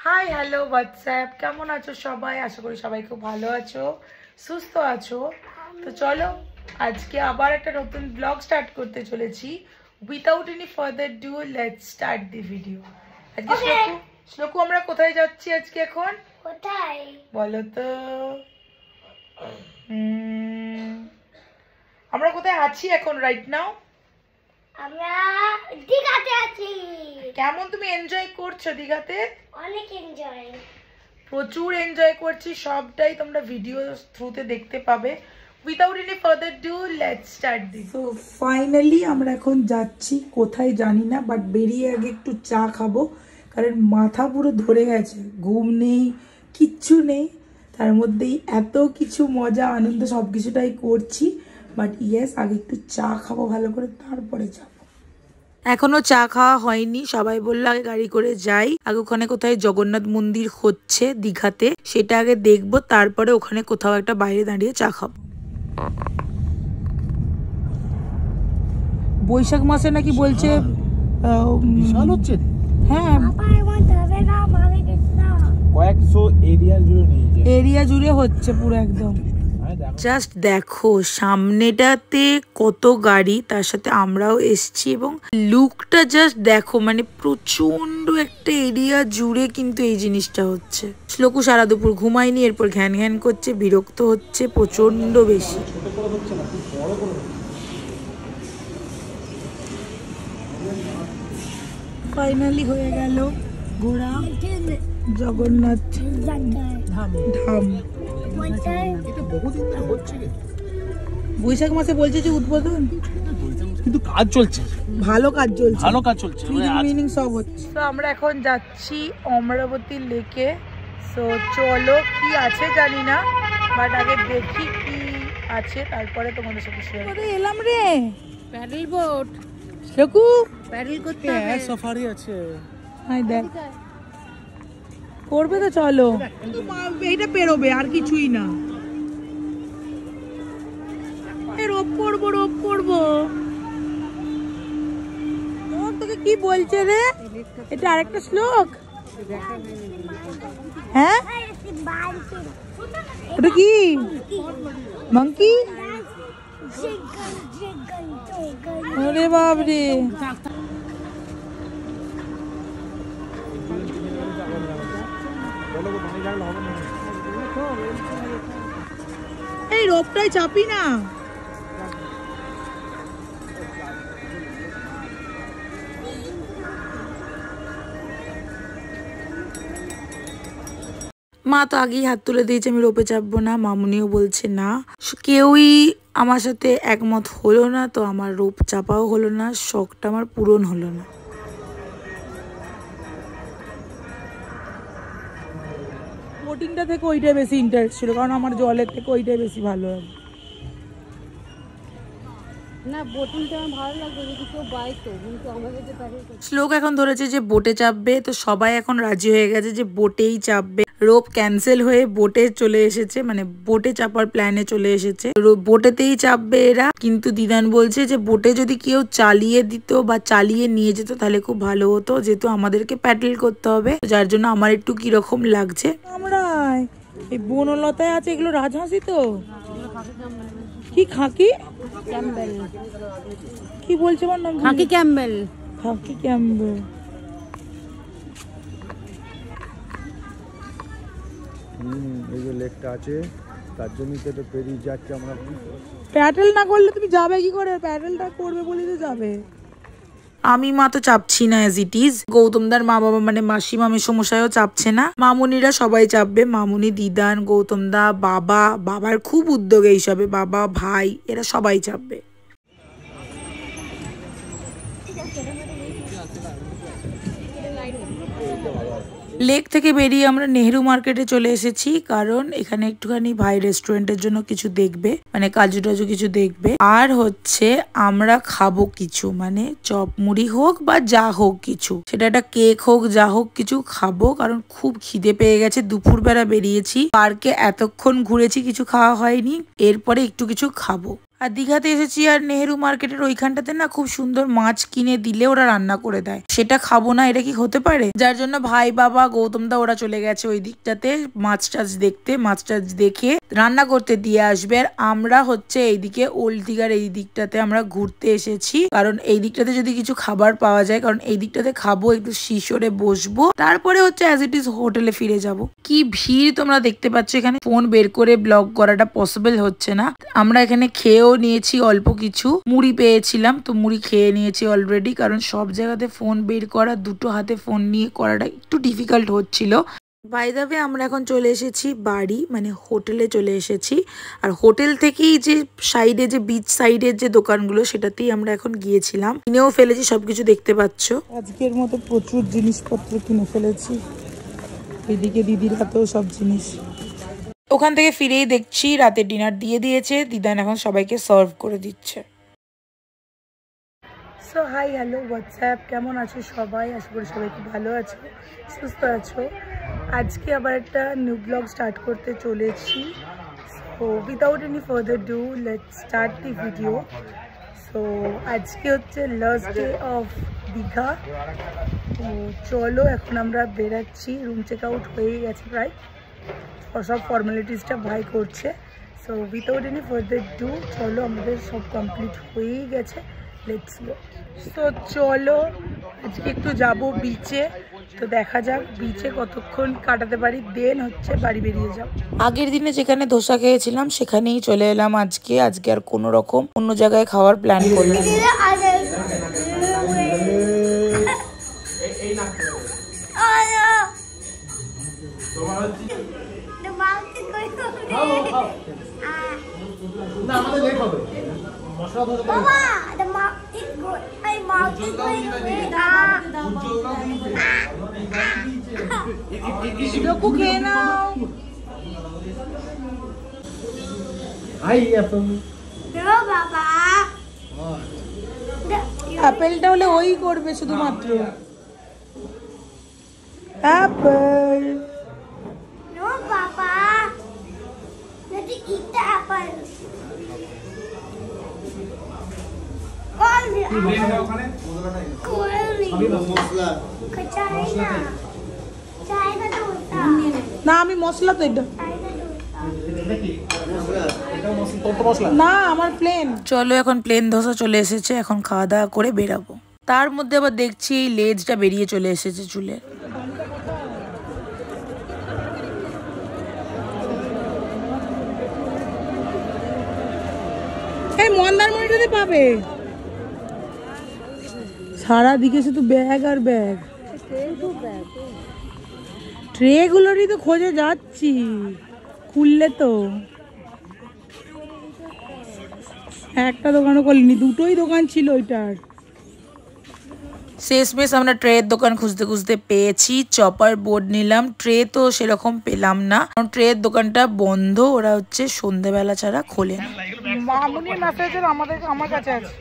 Hi hello WhatsApp, কেমন আছো সবাই? আশা করি সবাই খুব ভালো আছো, সুস্থ আছো। তো চলো আজকে আবার একটা নতুন ব্লগ স্টার্ট করতে চলেছি। Without any further do let's start the video. আজকে শ্লোকু আমরা কোথায় যাচ্ছি আজকে? এখন কোথায় বলো তো? আমরা কোথায় আছি এখন রাইট নাও? আমরা দীঘাতে আছি। কেমন তুমি এনজয় করছো দীঘাতে? অনেক এনজয়, প্রচুর এনজয় করছি, সবটাই তোমরা ভিডিও থ্রুতে দেখতে পাবে। Without any further do let's start this. So finally আমরা এখন যাচ্ছি কোথায় জানি না, বাট বেরিয়ে আগে একটু চা খাবো, কারণ মাথা পুরো ধরে গেছে, ঘুম নেই, কিচ্ছু নেই। তার মধ্যেই এত কিছু মজা আনন্দ সব কিছুটাই করছি, বাট ইয়েস আগে একটু চা খাবো ভালো করে, তারপরে যাবো। এখনো চা খাওয়া হয়নি, সবাই বললো আগে গাড়ি করে যাই, আগে ওখানে কোথায় জগন্নাথ মন্দির হচ্ছে দীঘাতে সেটা আগে দেখবো, তারপরে ওখানে কোথাও একটা বাইরে দাঁড়িয়ে চা খাবো। বৈশাখ মাসে নাকি বলছে বিশাল হচ্ছে। হ্যাঁ, কয়েকশো এরিয়া জুড়ে হচ্ছে পুরো একদম। জাস্ট দেখো সামনেটাতে কত গাড়ি, তার সাথে আমরাও এসছি, এবং লুকটা জাস্ট দেখো, মানে প্রচন্ড একটা এরিয়া জুড়ে কিন্তু এই জিনিসটা হচ্ছে। শ্লোকু সারা দুপুর ঘুমায়নি, এরপর ঘ্যান ঘ্যান করছে, বিরক্ত হচ্ছে প্রচন্ড বেশি। ফাইনালি হয়ে গেল ঘোরা জগন্নাথ ধাম। বৈশাখ মাসে বলছে যে উদ্বোধন, কিন্তু কাজ চলছে, ভালো কাজ চলছে, ভালো কাজ চলছে, মিনিং সব হচ্ছে। তো আমরা এখন যাচ্ছি অমরাবতী লেকে। সো চলো, কি আছে জানি না, বাট আগে দেখি কি আছে, তারপরে তোমাদের সাথে শেয়ার করব। এলাম রে, প্যাডেল বোট, শেকু প্যাডেল করতে হবে, সাফারি আছে। হাই দেখ করবে তো, চলো এইটা পেরোবে আর কিছুই না। রোপ করবো, রোপ করবো। তোকে কি বলছে রে? এটা আরেকটা শ্লোক। হ্যাঁ ওটা কি? মাংকি? আরে বাবরে, এই রোপটাই চাপি না। মা তো আগেই হাত তুলে দিয়েছে আমি রোপে চাপবো না, মামুনিও বলছে না, কেউই আমার সাথে একমত হলো না, তো আমার রোপ চাপাও হলো না, শখটা আমার পূরণ হলো না। বোটিংটা থেকে ওইটাই বেশি ইন্টারেস্ট ছিল, কারণ আমার জলের থেকে ওইটাই বেশি ভালো লাগে। শ্লোক এখন ধরেছে যে বোটে চাপবে, তো সবাই এখন রাজি হয়ে গেছে যে বোটেই চাপবে। রোপ ক্যান্সেল হয়ে বোটে চলে এসেছে, মানে বোটে চাপার প্ল্যানে চলে এসেছে, বোটেতেই চাপবে এরা। কিন্তু দিদান বলছে যে বোটে যদি কেউ চালিয়ে দিত বা চালিয়ে নিয়ে যেত তাহলে খুব ভালো হতো, যেহেতু আমাদেরকে প্যাডেল করতে হবে, যার জন্য আমার একটু কিরকম লাগছে। আমরা এই বনলতায় আছে, এগুলো রাজহাঁসি তো? কি খাকি ক্যাম্বেল? কি বলছে আমার নাম? খাকি ক্যাম্বেল, খাকি ক্যাম্বেল। এই যে লেকটা আছে তার জন্যই তো পেরিয়ে যাচ্ছে। আমরা প্যাডেল না করলে তুমি যাবে কি করে? প্যাডেলটা করবে বলে তো যাবে। আমি মা তো চাপছি না অ্যাজ ইট ইজ। গৌতমদার মা বাবা মানে মাসি মামি সমস্যায়ও চাপছে না, মামুনিরা সবাই চাপবে, মামুনি, দিদান, গৌতমদা, বাবা, বাবার খুব উদ্যোগ এইসবে, বাবা, ভাই, এরা সবাই চাপবে। লেক থেকে বেরিয়ে আমরা নেহেরু মার্কেটে চলে এসেছি, কারণ এখানে একটুখানি ভাই রেস্টুরেন্টের জন্য কিছু দেখবে, মানে কাজু টাজু কিছু দেখবে, আর হচ্ছে আমরা খাবো কিছু, মানে চপ মুড়ি হোক বা যা হোক কিছু, সেটা একটা কেক হোক, যা হোক কিছু খাবো, কারণ খুব খিদে পেয়ে গেছে। দুপুরবেলা বেরিয়েছি, পার্কে এতক্ষণ ঘুরেছি, কিছু খাওয়া হয়নি, এরপরে একটু কিছু খাবো। আর দীঘাতে এসেছি আর নেহেরু মার্কেটের ওইখানটাতে না খুব সুন্দর মাছ কিনে দিলে ওরা রান্না করে দেয়, সেটা খাবো না এটা কি হতে পারে? যার জন্য ভাই বাবা গৌতম দা ওরা চলে গেছে ওই দিকটাতে মাছ টাছ দেখতে, মাছ টাছ দেখে রান্না করতে দিয়ে আসবে। আর আমরা হচ্ছে এইদিকে ওল্ড দীঘার এই দিকটাতে আমরা ঘুরতে এসেছি, কারণ এই দিকটাতে যদি কিছু খাবার পাওয়া যায়, কারণ এই দিকটাতে খাবো, একটু শিশরে বসবো, তারপরে হচ্ছে অ্যাজ ইট ইজ হোটেলে ফিরে যাব। কি ভিড় তোমরা দেখতে পাচ্ছ, এখানে ফোন বের করে ব্লগ করাটা পসিবল হচ্ছে না। আমরা এখানে খেয়েও নিয়েছি অল্প কিছু, মুড়ি পেয়েছিলাম তো মুড়ি খেয়ে নিয়েছি অলরেডি, কারণ সব জায়গাতে ফোন বের করা, দুটো হাতে ফোন নিয়ে করাটা একটু ডিফিকাল্ট হচ্ছিল। বাই দ্য ওয়ে আমরা এখন চলে এসেছি বাড়ি, মানে হোটেলে চলে এসেছি। আর হোটেল থেকেই যে সাইডে যে বিচ সাইডের যে দোকানগুলো সেটাতেই আমরা এখন গিয়েছিলাম, কিনেও ফেলেছি, সবকিছু দেখতে পাচ্ছ। আজকের মতো প্রচুর জিনিসপত্র কিনে ফেলেছি, এদিকে দিদির হাতেও সব জিনিস। ওখান থেকে ফিরেই দেখছি রাতে ডিনার দিয়ে দিয়েছে, দিদান এখন সবাইকে সার্ভ করে দিচ্ছে। সো হাই হ্যালো হোয়াটসঅ্যাপ, কেমন আছো সবাই? আশা করি সবাই খুব ভালো আছো, সুস্থ আছো। আজকে আবার একটা নিউ ব্লগ স্টার্ট করতে চলেছি। So without any further do let's start the video. So আজকে হচ্ছে লাস্ট ডে অফ দীঘা। তো চলো এখন আমরা বেরাচ্ছি, রুম চেক আউট হয়ে গেছে প্রায়, সব ফর্মালিটিসটা ভাই করছে। So without any further do চলো, আমাদের সব কমপ্লিট হয়েই গেছে, লেটস গো। তো চলো আজকে একটু যাবো বিচে, তো দেখা যাক বিচে কতক্ষণ কাটাতে পারি, দেন হচ্ছে বাড়ি বেরিয়ে যাব। আগের দিনে যেখানে ধোসা খেয়েছিলাম সেখানেই চলে এলাম আজকে আর কোনো রকম অন্য জায়গায় খাওয়ার প্ল্যান করলাম। অ্যাপেলটা হলে ওই করবে শুধুমাত্র Apple. No, Papa. Let's eat the apple. All the না আমি মশলা তো এটা না, আমার প্লেন। চলো এখন প্লেন ধোসা চলে এসেছে, এখন খাওয়া দাওয়া করে বেরাবো। তার মধ্যে আবার দেখছি এই লেজটা বেরিয়ে চলে এসেছে চুলে। এই মন্দারমণিটাতে পাবে, সারা দিকে শুধু ব্যাগ আর ব্যাগ, ট্রে গুলোরই তো খোঁজে যাচ্ছি, খুললে তো একটা দোকানও করলিনি, দুটোই দোকান ছিল ওইটার। শেষমেশ আমরা ট্রের দোকান খুঁজতে খুঁজতে পেয়েছি, চপার বোর্ড নিলাম, ট্রে তো সেরকম পেলাম না, কারণ ট্রের দোকানটা বন্ধ, ওরা হচ্ছে সন্ধ্যেবেলা ছাড়া খোলে না। মামুনির মেসেজ আমার কাছে আছে।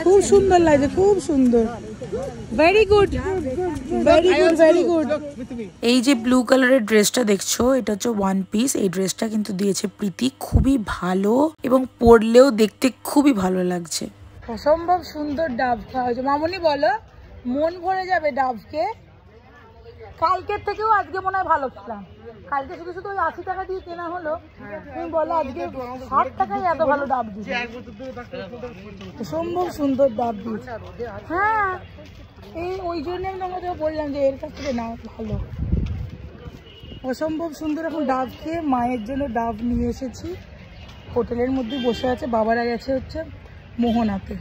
খুব সুন্দর লাগছে, খুব সুন্দর, very good very good very good. এই যে ব্লু কালারের ড্রেসটা দেখছো এটা হচ্ছে ওয়ান পিস, এই ড্রেসটা কিন্তু দিয়েছে প্রীতি, খুবই ভালো এবং পরলেও দেখতে খুবই ভালো লাগছে। অসম্ভব সুন্দর ডাব খাওয়া হয়েছে, মামুনি বলো মন ভরে যাবে ডাবকে। কালকের থেকেও আজকে মনে হয় ভালো খেলাম, কালকে শুধু শুধু ওই 80 টাকা দিয়ে কেনা হলো, তুমি বলো আজকে 60 টাকায় এত ভালো ডাব দিচ্ছে, অসম্ভব সুন্দর ডাব দিচ্ছে। হ্যাঁ এই ওই জন্য আমি তোমাকে বললাম যে এর কাছ থেকে নাও, ভালো, অসম্ভব সুন্দর। এখন ডাব খেয়ে মায়ের জন্য ডাব নিয়ে এসেছি, হোটেলের মধ্যে বসে আছে, বাবারা গেছে হচ্ছে মোহনাতে,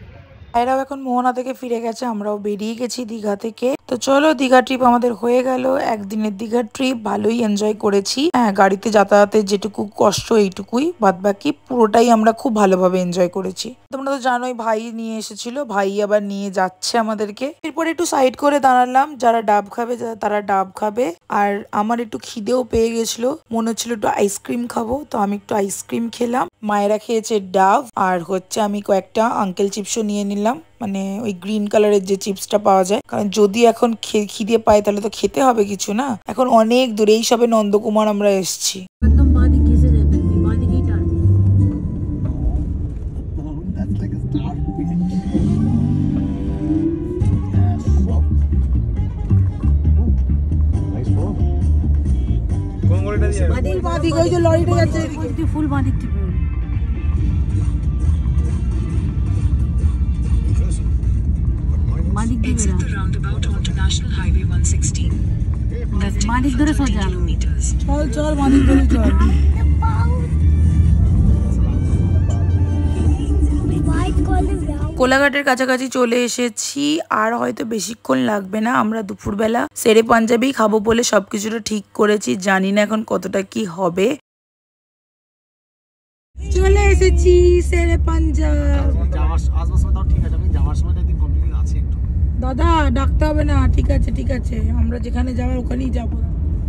এরাও এখন মোহনা থেকে ফিরে গেছে, আমরাও বেরিয়ে গেছি দীঘা থেকে। তো চলো দীঘা ট্রিপ আমাদের হয়ে গেল, একদিনের দীঘা ট্রিপ, ভালোই এনজয় করেছি। হ্যাঁ গাড়িতে যাতায়াতের যেটুকু কষ্ট এইটুকুই, বাদ বাকি পুরোটাই আমরা খুব ভালোভাবে এনজয় করেছি। তোমরা তো জানোই ভাই নিয়ে এসেছিল, ভাই আবার নিয়ে যাচ্ছে আমাদেরকে। এরপর একটু সাইড করে দাঁড়ালাম, যারা ডাব খাবে তারা ডাব খাবে, আর আমার একটু খিদেও পেয়ে গেছিল, মনে হচ্ছিল একটু আইসক্রিম খাবো, তো আমি একটু আইসক্রিম খেলাম। মায়েরা খেয়েছে ডাব, আর হচ্ছে আমি কয়েকটা আঙ্কেল চিপসও নিয়ে নিলাম, মানে ওই গ্রিন কালারের যে চিপসটা পাওয়া যায়, কারণ যদি এখন খিদে পায় তাহলে তো খেতে হবে কিছু না। এখন অনেক দূরে, এই সবে নন্দকুমার আমরা এসছি। একদম বাদি ঘেসে যাবে, বাদি কি টান। বাদিক ওই যে লরিটা যাচ্ছে এদিকে, ফুল বাদিক টিপে। বাদিক দিকে না, রাউন্ডাবাউট অন ন্যাশনাল হাইওয়ে 116 বাদিক ধরে সোজা চল চল, বাদিক ধরে চল। কোলাঘাটের কাছাকাছি চলে এসেছি, আর হয়তো বেশিক্ষণ লাগবে না। আমরা দুপুরবেলা সেরে পাঞ্জাবি খাবো বলে সবকিছুটা ঠিক করেছি, জানি না এখন কতটা কি হবে। চলে এসেছি সেরে পাঞ্জাব। দাদা ডাকতে হবে না, ঠিক আছে ঠিক আছে, আমরা যেখানে যাওয়ার ওখানেই যাবো।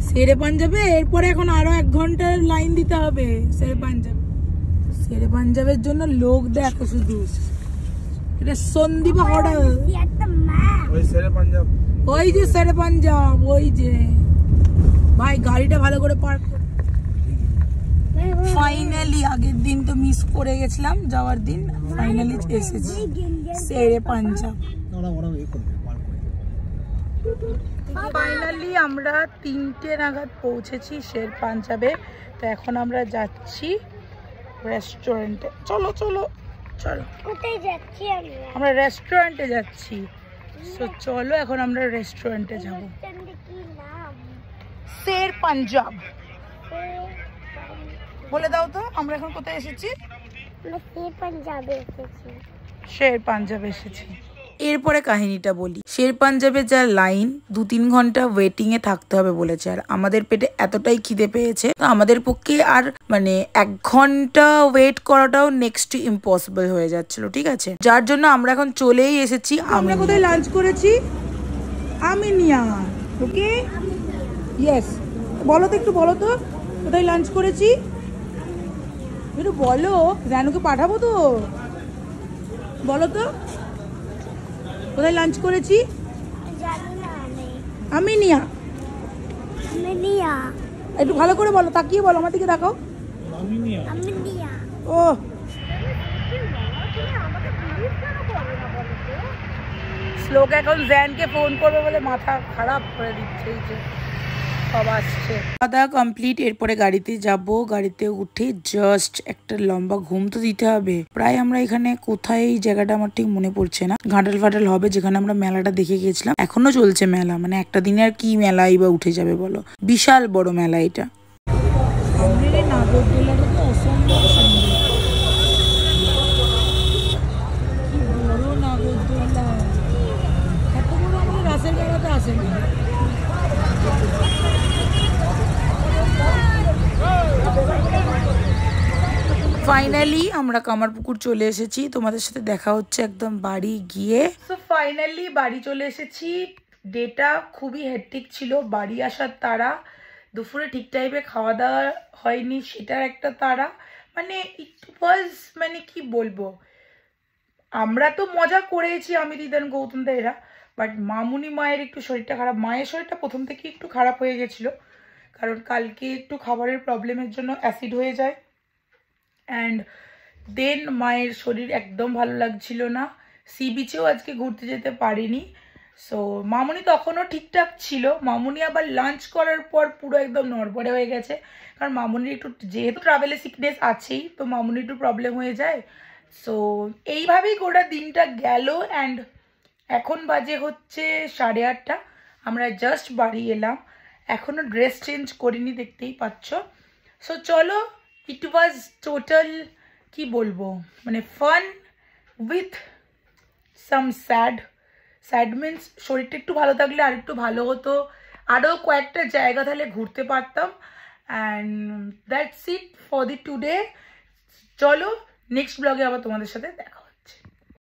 সেরে পাঞ্জাবে এরপরে এখন আরো 1 ঘন্টার লাইন দিতে হবে সেরে পাঞ্জাব। সেরে পাঞ্জাবের জন্য লোক দেখো শুধু, এটা সন্দীপ হোটেল, ওই সেরে পাঞ্জাব, ওই যে সেরে পাঞ্জাব, ওই যে। ভাই গাড়িটা ভালো করে পার্ক কর। ফাইনালি আগের দিন তো মিস করে গেছিলাম, যাওয়ার দিন ফাইনালি এসেছি সেরে পাঞ্জাব। ফাইনালি আমরা 3টে নাগাদ পৌঁছেছি শের পাঞ্জাবে। তো এখন আমরা যাচ্ছি রেস্টুরেন্টে। চলো চলো চলো, কোথায় যাচ্ছি আমরা রেস্টুরেন্টে যাচ্ছি। তো চলো এখন আমরা রেস্টুরেন্টে যাব। কি নাম? শের পাঞ্জাব বলে দাও তো, আমরা এখন কোথায় এসেছি? আমরা শের পাঞ্জাবে এসেছি। শের পাঞ্জাবে এসেছি। এরপরে কাহিনীটা বলি। শের পাঞ্জাবে যা লাইন, 2-3 ঘন্টা ওয়েটিং এ থাকতে হবে বলেছে, আর আমাদের পেটে এতটাই খিদে পেয়েছে তো আমাদের পক্ষে আর মানে 1 ঘন্টা ওয়েট করাটাও নেক্সট ইম্পসিবল হয়ে যাচ্ছিল, ঠিক আছে, যার জন্য আমরা এখন চলেই এসেছি। আমরা কোথায় লাঞ্চ করেছি? আমিনিয়া। ওকে ইয়েস, বলো তো, একটু বলো তো কোথায় লাঞ্চ করেছি, একটু বলো। রানুকে পাঠাবো তো, বলো তো কোথায় লাঞ্চ করেছি? জানি না আমি। আমিনিয়া। আমিনিয়া। একটু ভালো করে বলো, তাকিয়ে বলো, আমার দিকে দেখাও। আমিনিয়া। আমিনিয়া। ও শ্লোক এখন জ্যানকে ফোন করবে বলে মাথা খারাপ করে দিচ্ছে, এই যে সব আসছে। খাওয়া কমপ্লিট, এরপরে গাড়িতে যাব। গাড়িতে উঠে জাস্ট একটা লম্বা ঘুম তো দিতে হবে। প্রায় আমরা এখানে কোথায়, এই জায়গাটা আমার ঠিক মনে পড়ছে না, ঘাটাল ফাটাল হবে যেখানে আমরা মেলাটা দেখে গেছিলাম। এখনো চলছে মেলা, মানে একটা দিনে আর কি মেলাই বা উঠে যাবে বলো, বিশাল বড় মেলা এটা। ফাইনালি আমরা কামারপুকুর চলে এসেছি, তোমাদের সাথে দেখা হচ্ছে একদম বাড়ি গিয়ে। তো ফাইনালি বাড়ি চলে এসেছি। ডেটা খুবই হেক্টিক ছিল, বাড়ি আসার তাড়া, দুপুরে ঠিক টাইমে খাওয়া দাওয়া হয়নি সেটার একটা তাড়া, মানে ইট ওয়াজ, মানে কি বলবো, আমরা তো মজা করেছি আমি, দিদান, গৌতম দা এরা, বাট মামুনি মায়ের একটু শরীরটা খারাপ। মায়ের শরীরটা প্রথম থেকে একটু খারাপ হয়ে গেছিলো, কারণ কালকে একটু খাবারের প্রবলেমের জন্য অ্যাসিড হয়ে যায়, অ্যান্ড দেন মায়ের শরীর একদম ভালো লাগছিল না। সি বিচেও আজকে ঘুরতে যেতে পারিনি। সো মামুনি তখনও ঠিকঠাক ছিল, মামুনি আবার লাঞ্চ করার পর পুরো একদম নড়বড়ে হয়ে গেছে, কারণ মামুনির একটু যেহেতু ট্রাভেলে সিকনেস আছেই, তো মামুনির একটু প্রবলেম হয়ে যায়। সো এইভাবেই গোটা দিনটা গেল, অ্যান্ড এখন বাজে হচ্ছে 8:30, আমরা জাস্ট বাড়ি এলাম, এখনও ড্রেস চেঞ্জ করিনি, দেখতেই পাচ্ছ। সো চলো, ইট ওয়াজ টোটাল, কি বলবো, মানে fun with some sad means শরীরটা একটু ভালো থাকলে আর একটু ভালো হতো, আরও কয়েকটা জায়গা তাহলে ঘুরতে পারতাম। And that's it for the today. চলো নেক্সট ব্লগে আবার তোমাদের সাথে দেখা।